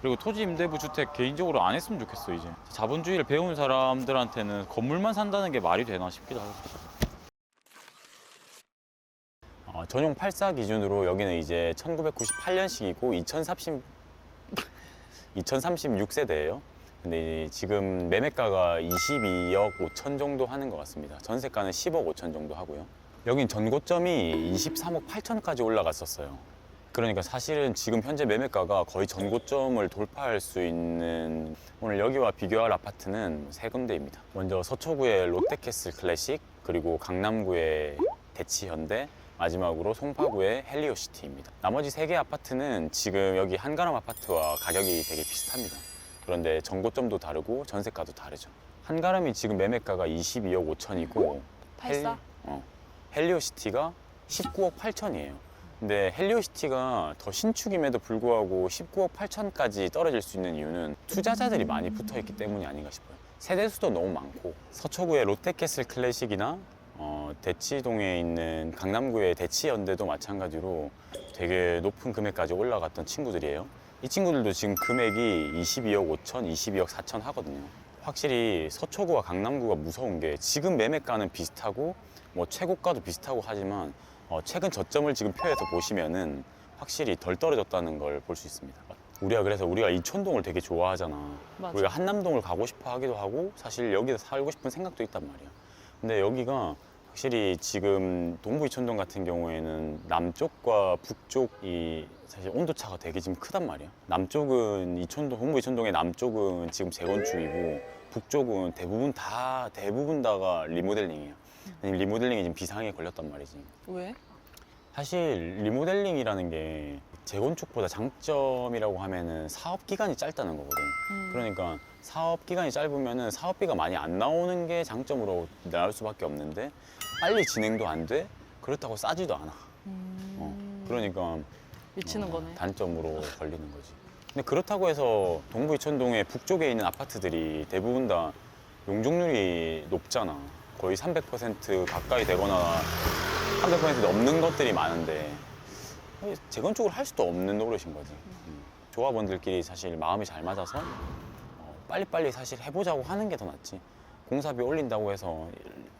그리고 토지 임대부 주택 개인적으로 안 했으면 좋겠어. 이제 자본주의를 배운 사람들한테는 건물만 산다는 게 말이 되나 싶기도 하고. 전용 84 기준으로 여기는 이제 1998년식이고 2036세대예요. 근데 지금 매매가가 22억 5천 정도 하는 것 같습니다. 전세가는 10억 5천 정도 하고요. 여긴 전고점이 23억 8천까지 올라갔었어요. 그러니까 사실은 지금 현재 매매가가 거의 전고점을 돌파할 수 있는, 오늘 여기와 비교할 아파트는 세 군데입니다. 먼저 서초구의 롯데캐슬 클래식, 그리고 강남구의 대치현대, 마지막으로 송파구의 헬리오시티입니다. 나머지 세 개 아파트는 지금 여기 한가람 아파트와 가격이 되게 비슷합니다. 그런데 전고점도 다르고 전세가도 다르죠. 한가람이 지금 매매가가 22억 5천이고 84? 헬리오시티가 19억 8천이에요. 근데 헬리오시티가 더 신축임에도 불구하고 19억 8천까지 떨어질 수 있는 이유는 투자자들이 많이 붙어있기 때문이 아닌가 싶어요. 세대수도 너무 많고, 서초구의 롯데캐슬 클래식이나 대치동에 있는 강남구의 대치현대도 마찬가지로 되게 높은 금액까지 올라갔던 친구들이에요. 이 친구들도 지금 금액이 22억 5천, 22억 4천 하거든요. 확실히 서초구와 강남구가 무서운 게 지금 매매가는 비슷하고 뭐 최고가도 비슷하고 하지만 최근 저점을 지금 표에서 보시면은 확실히 덜 떨어졌다는 걸 볼 수 있습니다. 우리가 이촌동을 되게 좋아하잖아. 맞아. 우리가 한남동을 가고 싶어 하기도 하고 사실 여기서 살고 싶은 생각도 있단 말이야. 근데 여기가 확실히 지금 동부 이촌동 같은 경우에는 남쪽과 북쪽이 사실 온도차가 되게 지금 크단 말이야. 남쪽은 동부 이촌동의 남쪽은 지금 재건축이고 북쪽은 대부분 다가 리모델링이에요. 리모델링이 지금 비상에 걸렸단 말이지. 왜? 사실 리모델링이라는 게 재건축보다 장점이라고 하면은 사업 기간이 짧다는 거거든. 그러니까 사업 기간이 짧으면은 사업비가 많이 안 나오는 게 장점으로 나올 수밖에 없는데 빨리 진행도 안 돼. 그렇다고 싸지도 않아. 그러니까 미치는 거네. 단점으로 걸리는 거지. 근데 그렇다고 해서 동부 이촌동의 북쪽에 있는 아파트들이 대부분 다 용적률이 높잖아. 거의 300% 가까이 되거나 300% 넘는 것들이 많은데 재건축을 할 수도 없는 노릇인 거지. 조합원들끼리 사실 마음이 잘 맞아서 빨리빨리 사실 해보자고 하는 게 더 낫지. 공사비 올린다고 해서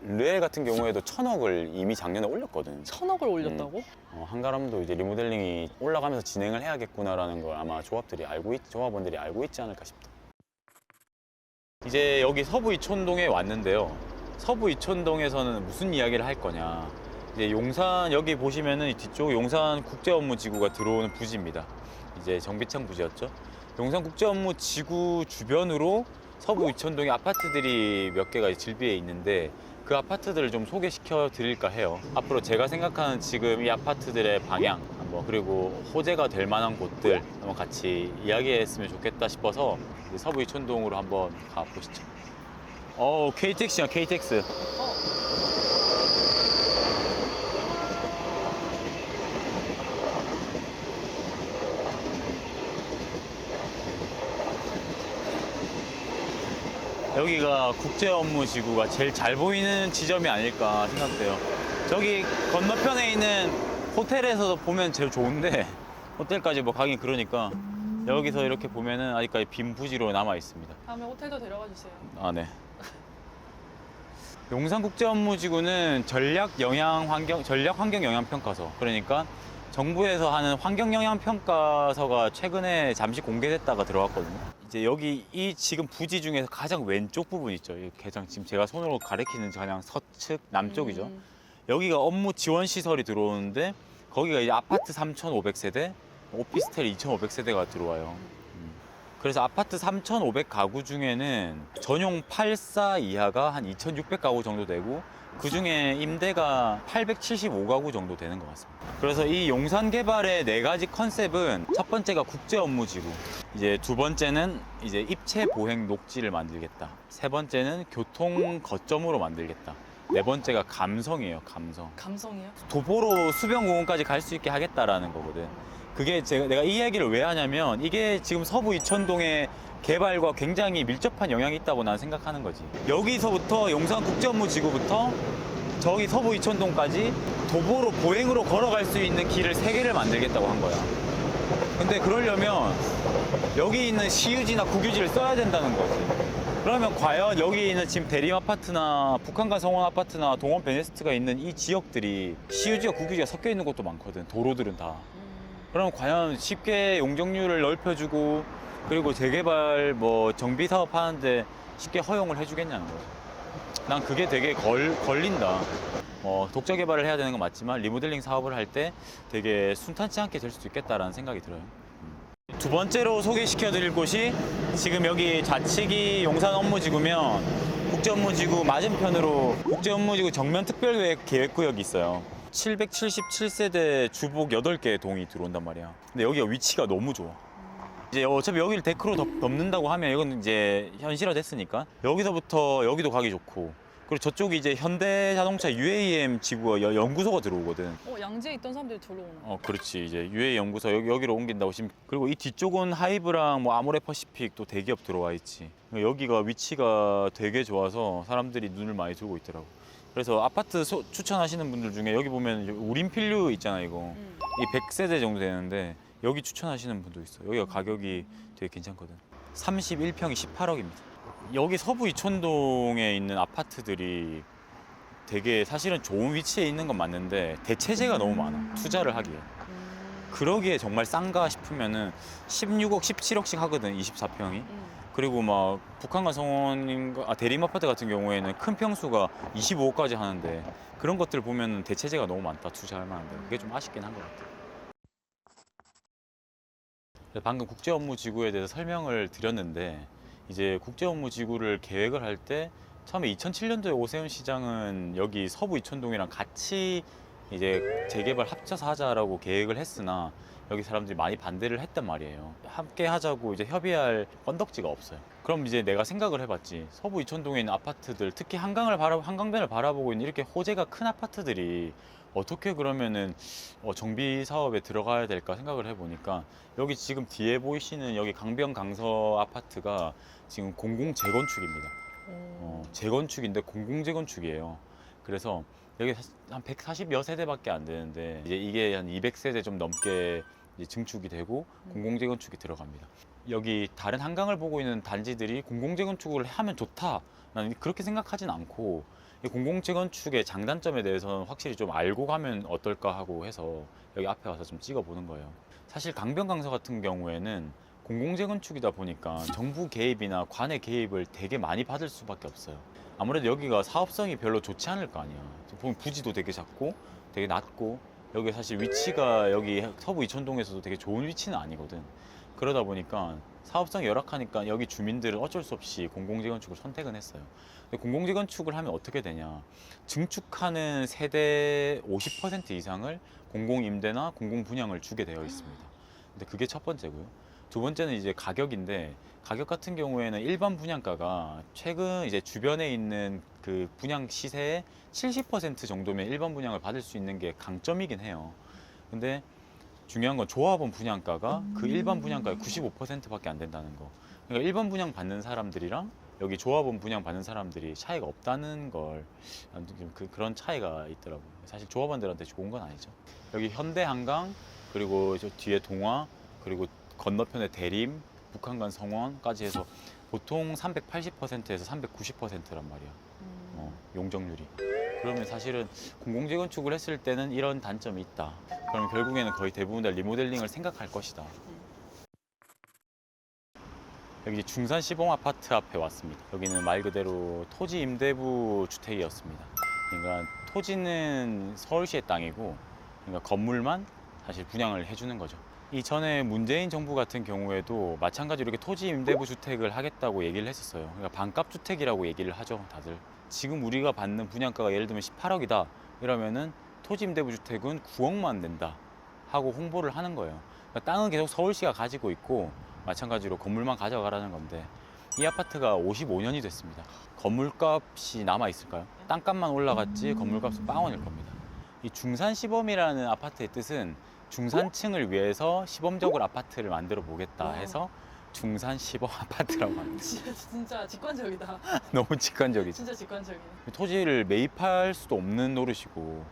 르엘 같은 경우에도 1,000억을 이미 작년에 올렸거든. 1,000억을 올렸다고? 한가람도 이제 리모델링이 올라가면서 진행을 해야겠구나라는 걸 아마 조합원들이 알고 있지 않을까 싶다. 이제 여기 서부 이촌동에 왔는데요. 서부 이촌동에서는 무슨 이야기를 할 거냐. 이제 용산, 여기 보시면은 뒤쪽 용산 국제업무지구가 들어오는 부지입니다. 이제 정비창 부지였죠. 용산 국제업무지구 주변으로 서부 이촌동에 아파트들이 몇 개가 질비해 있는데 그 아파트들을 좀 소개시켜 드릴까 해요. 앞으로 제가 생각하는 지금 이 아파트들의 방향, 그리고 호재가 될 만한 곳들 한번 같이 이야기했으면 좋겠다 싶어서 이제 서부 이촌동으로 한번 가보시죠. KTX야, KTX. 여기가 국제업무지구가 제일 잘 보이는 지점이 아닐까 생각돼요. 저기 건너편에 있는 호텔에서 보면 제일 좋은데 호텔까지 뭐 가긴 그러니까 여기서 이렇게 보면은 아직까지 빈 부지로 남아 있습니다. 다음에 호텔도 데려가 주세요. 네. 용산국제업무지구는 전략환경영향평가서, 그러니까 정부에서 하는 환경영향평가서가 최근에 잠시 공개됐다가 들어왔거든요. 이제 여기 이 지금 부지 중에서 가장 왼쪽 부분 있죠. 지금 제가 손으로 가리키는 가장 서측 남쪽이죠. 여기가 업무 지원 시설이 들어오는데 거기가 이제 아파트 3,500세대, 오피스텔 2,500세대가 들어와요. 그래서 아파트 3,500 가구 중에는 전용 84 이하가 한 2,600가구 정도 되고 그 중에 임대가 875가구 정도 되는 것 같습니다. 그래서 이 용산 개발의 네 가지 컨셉은 첫 번째가 국제 업무지구, 이제 두 번째는 이제 입체 보행 녹지를 만들겠다, 세 번째는 교통 거점으로 만들겠다, 네 번째가 감성이에요. 감성이요? 도보로 수변공원까지 갈 수 있게 하겠다라는 거거든. 그게 내가 이 이야기를 왜 하냐면 이게 지금 서부 이촌동의 개발과 굉장히 밀접한 영향이 있다고 나는 생각하는 거지. 여기서부터 용산국제업무지구부터 저기 서부 이촌동까지 도보로 보행으로 걸어갈 수 있는 길을 3개를 만들겠다고 한 거야. 근데 그러려면 여기 있는 시유지나 국유지를 써야 된다는 거지. 그러면 과연 여기 있는 지금 대림 아파트나 북한간 성원 아파트나 동원 베네스트가 있는 이 지역들이 시유지와 국유지가 섞여 있는 곳도 많거든. 도로들은 다. 그럼 과연 쉽게 용적률을 넓혀주고 그리고 재개발 뭐 정비 사업 하는데 쉽게 허용을 해주겠냐는 거죠. 난 그게 되게 걸린다. 독자 개발을 해야 되는 건 맞지만 리모델링 사업을 할 때 되게 순탄치 않게 될 수도 있겠다라는 생각이 들어요. 두 번째로 소개시켜 드릴 곳이 지금 여기 좌측이 용산 업무지구면 국제업무지구 맞은편으로 국제업무지구 정면 특별계획구역이 있어요. 777세대 주복 8개의 동이 들어온단 말이야. 근데 여기가 위치가 너무 좋아. 이제 어차피 여기를 데크로 덮는다고 하면 이건 이제 현실화됐으니까 여기서부터 여기도 가기 좋고 그리고 저쪽이 이제 현대자동차 UAM 지구가 연구소가 들어오거든. 양재에 있던 사람들이 저로 오는. 그렇지. 이제 UAM 연구소 여기로 옮긴다고 지금. 그리고 이 뒤쪽은 하이브랑 뭐 아모레퍼시픽 또 대기업 들어와 있지. 여기가 위치가 되게 좋아서 사람들이 눈을 많이 두고 있더라고. 그래서 아파트 추천하시는 분들 중에 여기 보면 우림필류 있잖아 이거. 이 100세대 정도 되는데 여기 추천하시는 분도 있어. 여기가 가격이 되게 괜찮거든. 31평이 18억입니다. 여기 서부 이촌동에 있는 아파트들이 되게 사실은 좋은 위치에 있는 건 맞는데 대체재가 너무 많아. 투자를 하기에. 그러기에 정말 싼가 싶으면은 16억, 17억씩 하거든. 24평이. 그리고 막 북한과 성원인가 대림 아파트 같은 경우에는 큰 평수가 25억까지 하는데 그런 것들 보면 대체재가 너무 많다. 투자할 만한데. 그게 좀 아쉽긴 한 것 같아. 방금 국제업무지구에 대해서 설명을 드렸는데 이제 국제업무지구를 계획을 할 때 처음에 2007년도에 오세훈 시장은 여기 서부 이촌동이랑 같이 이제 재개발 합쳐서 하자라고 계획을 했으나 여기 사람들이 많이 반대를 했단 말이에요. 함께 하자고 이제 협의할 건덕지가 없어요. 그럼 이제 내가 생각을 해봤지. 서부 이촌동에 있는 아파트들, 특히 한강변을 바라보고 있는 이렇게 호재가 큰 아파트들이 어떻게 그러면은 정비 사업에 들어가야 될까 생각을 해보니까 여기 지금 뒤에 보이시는 여기 강변 강서 아파트가 지금 공공 재건축입니다. 재건축인데 공공 재건축이에요. 그래서 여기 한 140여 세대밖에 안 되는데 이제 이게 한 200세대 좀 넘게 이제 증축이 되고 공공 재건축이 들어갑니다. 여기 다른 한강을 보고 있는 단지들이 공공 재건축을 하면 좋다. 나는 그렇게 생각하진 않고 이 공공 재건축의 장단점에 대해서는 확실히 좀 알고 가면 어떨까 하고 해서 여기 앞에 와서 좀 찍어보는 거예요. 사실 강변 강서 같은 경우에는 공공 재건축이다 보니까 정부 개입이나 관의 개입을 되게 많이 받을 수밖에 없어요. 아무래도 여기가 사업성이 별로 좋지 않을 거 아니야. 보면 부지도 되게 작고 되게 낮고 여기 사실 위치가 여기 서부 이촌동에서도 되게 좋은 위치는 아니거든. 그러다 보니까 사업성이 열악하니까 여기 주민들은 어쩔 수 없이 공공재건축을 선택은 했어요. 근데 공공재건축을 하면 어떻게 되냐? 증축하는 세대 50% 이상을 공공임대나 공공분양을 주게 되어 있습니다. 근데 그게 첫 번째고요. 두 번째는 이제 가격인데 가격 같은 경우에는 일반 분양가가 최근 이제 주변에 있는 그 분양 시세의 70% 정도면 일반 분양을 받을 수 있는 게 강점이긴 해요. 근데 중요한 건 조합원 분양가가 그 일반 분양가의 95%밖에 안 된다는 거. 그러니까 일반 분양 받는 사람들이랑 여기 조합원 분양 받는 사람들이 차이가 없다는 걸 그런 차이가 있더라고요. 사실 조합원들한테 좋은 건 아니죠. 여기 현대 한강 그리고 저 뒤에 동화 그리고 건너편에 대림 북한간 성원까지 해서 보통 380%에서 390%란 말이야. 용적률이. 그러면 사실은 공공재건축을 했을 때는 이런 단점이 있다. 그럼 결국에는 거의 대부분 다 리모델링을 생각할 것이다. 여기 중산 시범 아파트 앞에 왔습니다. 여기는 말 그대로 토지 임대부 주택이었습니다. 그러니까 토지는 서울시의 땅이고, 그러니까 건물만 사실 분양을 해주는 거죠. 이전에 문재인 정부 같은 경우에도 마찬가지로 이렇게 토지 임대부 주택을 하겠다고 얘기를 했었어요. 그러니까 반값 주택이라고 얘기를 하죠, 다들. 지금 우리가 받는 분양가가 예를 들면 18억이다 이러면은 토지 임대부 주택은 9억만 낸다 하고 홍보를 하는 거예요. 그러니까 땅은 계속 서울시가 가지고 있고 마찬가지로 건물만 가져가라는 건데 이 아파트가 55년이 됐습니다. 건물값이 남아 있을까요? 땅값만 올라갔지 건물값은 빵원일 겁니다. 이 중산 시범이라는 아파트의 뜻은 중산층을 위해서 시범적으로 아파트를 만들어 보겠다 해서 중산 시범 아파트라고 합니다. 진짜 직관적이다. 너무 직관적이죠. 진짜 직관적이네. 토지를 매입할 수도 없는 노릇이고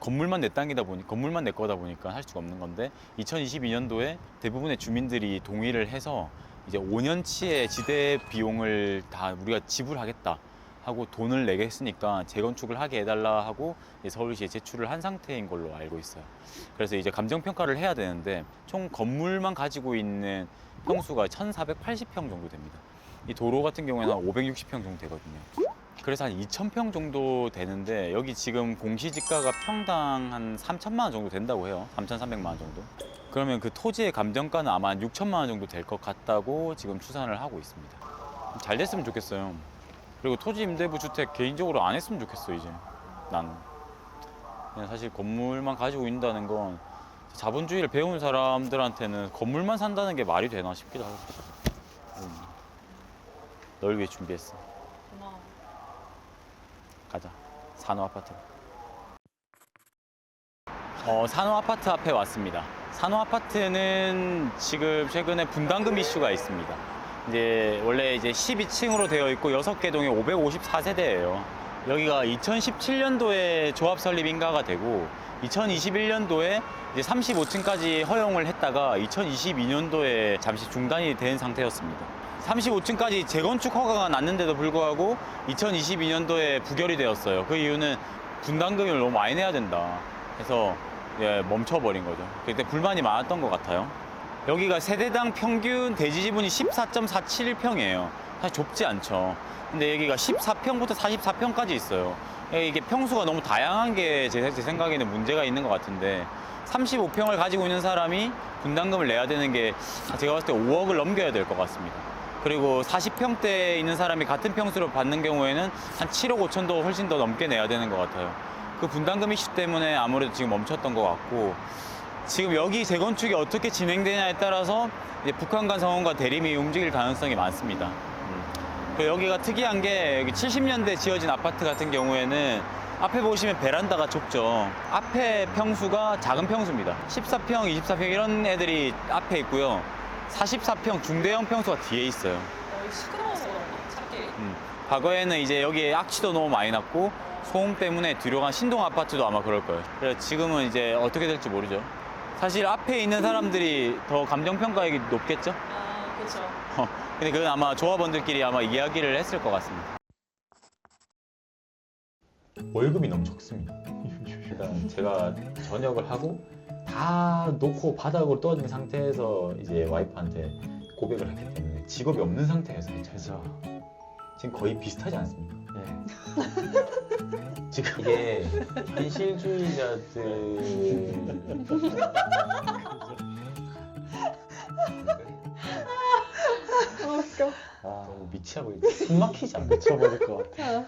건물만 내 땅이다 보니 건물만 내 거다 보니까 할 수가 없는 건데 2022년도에 대부분의 주민들이 동의를 해서 이제 5년치의 지대 비용을 다 우리가 지불하겠다 하고 돈을 내게 했으니까 재건축을 하게 해달라 하고 이제 서울시에 제출을 한 상태인 걸로 알고 있어요. 그래서 이제 감정평가를 해야 되는데 총 건물만 가지고 있는 평수가 1,480평 정도 됩니다. 이 도로 같은 경우에는 한 560평 정도 되거든요. 그래서 한 2,000평 정도 되는데 여기 지금 공시지가가 평당 한 3천만 원 정도 된다고 해요. 3,300만 원 정도. 그러면 그 토지의 감정가는 아마 한 6천만 원 정도 될 것 같다고 지금 추산을 하고 있습니다. 잘 됐으면 좋겠어요. 그리고 토지 임대부 주택 개인적으로 안 했으면 좋겠어 이제. 나는 그냥 사실 건물만 가지고 있다는 건 자본주의를 배운 사람들한테는 건물만 산다는 게 말이 되나 싶기도 하고. 널 위해 준비했어. 고마워. 가자. 산호 아파트로. 산호 아파트 앞에 왔습니다. 산호 아파트는 지금 최근에 분담금 이슈가 있습니다. 이제 원래 이제 12층으로 되어 있고 6개 동에 554세대예요. 여기가 2017년도에 조합 설립 인가가 되고 2021년도에 이제 35층까지 허용을 했다가 2022년도에 잠시 중단이 된 상태였습니다. 35층까지 재건축 허가가 났는데도 불구하고 2022년도에 부결이 되었어요. 그 이유는 분담금을 너무 많이 내야 된다 해서 멈춰버린 거죠. 그때 불만이 많았던 것 같아요. 여기가 세대당 평균 대지 지분이 14.471평이에요. 사실 좁지 않죠. 근데 여기가 14평부터 44평까지 있어요. 이게 평수가 너무 다양한 게 제 생각에는 문제가 있는 것 같은데 35평을 가지고 있는 사람이 분담금을 내야 되는 게 제가 봤을 때 5억을 넘겨야 될 것 같습니다. 그리고 40평대에 있는 사람이 같은 평수를 받는 경우에는 한 7억 5천도 훨씬 더 넘게 내야 되는 것 같아요. 그 분담금 이슈 때문에 아무래도 지금 멈췄던 것 같고 지금 여기 재건축이 어떻게 진행되냐에 따라서 이제 북한과 성원과 대림이 움직일 가능성이 많습니다. 그리고 여기가 특이한 게 여기 70년대 지어진 아파트 같은 경우에는 앞에 보시면 베란다가 좁죠. 앞에 평수가 작은 평수입니다. 14평, 24평 이런 애들이 앞에 있고요. 44평 중대형 평수가 뒤에 있어요. 시끄러워서 그런가? 차끼리? 과거에는 이제 여기에 악취도 너무 많이 났고 소음 때문에 뒤로 간 신동 아파트도 아마 그럴 거예요. 그래서 지금은 이제 어떻게 될지 모르죠. 사실 앞에 있는 사람들이 더 감정평가액이 높겠죠? 아, 그렇죠. 근데 그건 아마 조합원들끼리 아마 이야기를 했을 것 같습니다. 월급이 너무 적습니다. 일단 제가 전역을 하고 다 놓고 바닥으로 떨어진 상태에서 이제 와이프한테 고백을 했기 때문에 직업이 없는 상태에서 그래서 지금 거의 비슷하지 않습니까? 네. 지금 이게 현실주의자들 웃겨. 아, 미쳐버리 숨 막히지 않나? 미쳐버릴 것 같아.